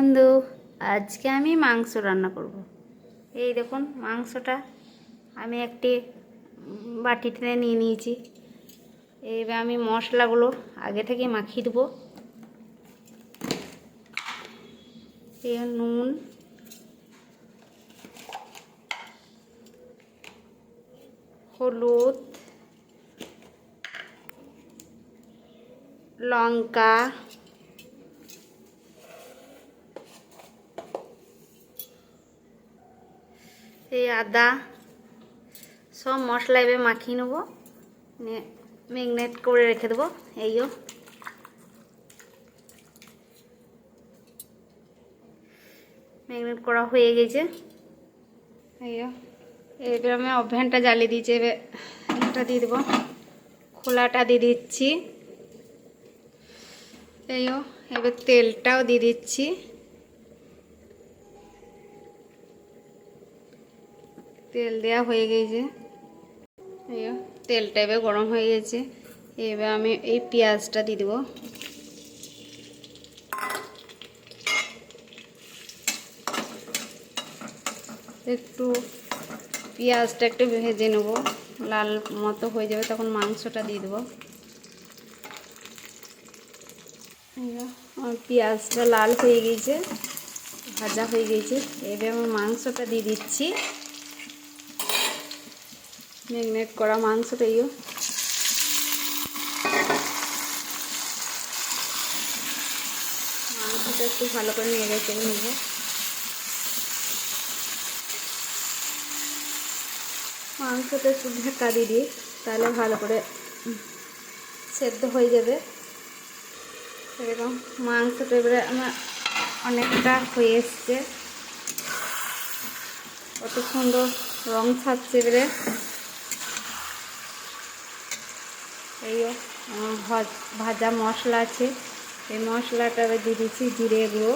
বন্ধু, আজকে আমি মাংস রান্না করব। এই দেখুন, মাংসটা আমি একটি বাটিতে নিয়ে নিয়েছি। এইবার আমি মশলাগুলো আগে থেকে মাখিয়ে দেবো। এই নুন, হলুদ, লঙ্কা, এই আদা, সব মশলা এবার মাখিয়ে নেবো, ম্যারিনেট করে রেখে দেবো। এইও ম্যারিনেট করা হয়ে গেছে। এইও এবার আমি ওভেনটা জ্বালিয়ে দিয়েছি। এবার এটা দিয়ে দেবো, খোলাটা দিয়ে দিচ্ছি। এইও এবার তেলটাও দিয়ে দিচ্ছি। তেল দেওয়া হয়ে গেছে। এইও তেলটা এবার গরম হয়ে গেছে। এবার আমি এই পেঁয়াজটা দিয়ে দেবো। একটু পেঁয়াজটা একটু ভেজে নেব, লাল মতো হয়ে যাবে, তখন মাংসটা দিয়ে দেবো। আমার পেঁয়াজটা লাল হয়ে গেছে, ভাজা হয়ে গেছে। এবার আমি মাংসটা দিয়ে দিচ্ছি, ম্যারিনেট করা মাংসটাইও। মাংসটা একটু ভালো করে নেড়ে চেড়ে নেব। মাংসটা একটু ঢাকা দিয়ে দিই, তাহলে ভালো করে সেদ্ধ হয়ে যাবে। এরকম মাংসটা এবারে আমার অনেকটা হয়ে এসছে, কত সুন্দর রং ছাড়ছে। এবারে এইও ভাজা মশলা আছে, এই মশলাটা এবার দিয়ে দিচ্ছি, জিরে গুঁড়ো,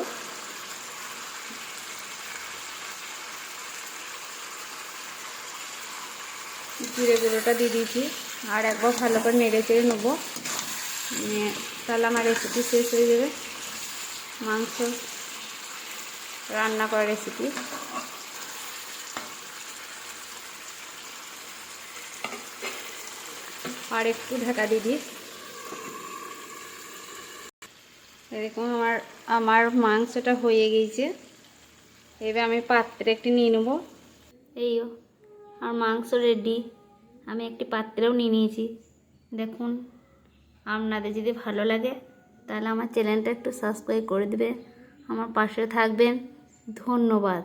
গুঁড়োটা দিয়ে দিয়েছি। আর একবার ভালো করে নেড়ে চেড়ে নেবো, তাহলে আমার রেসিপি শেষ হয়ে যাবে। মাংস রান্না করা রেসিপি। আর একটু ঢাকা দিয়ে দিই। এরকম আমার মাংসটা হয়ে গেছে। এবার আমি পাত্রে একটি নিয়ে নেবো। এইও আর মাংস রেডি। আমি একটি পাত্রেও নিয়ে নিয়েছি। দেখুন, আপনাদের যদি ভালো লাগে তাহলে আমার চ্যানেলটা একটু সাবস্ক্রাইব করে দেবে, আমার পাশে থাকবেন। ধন্যবাদ।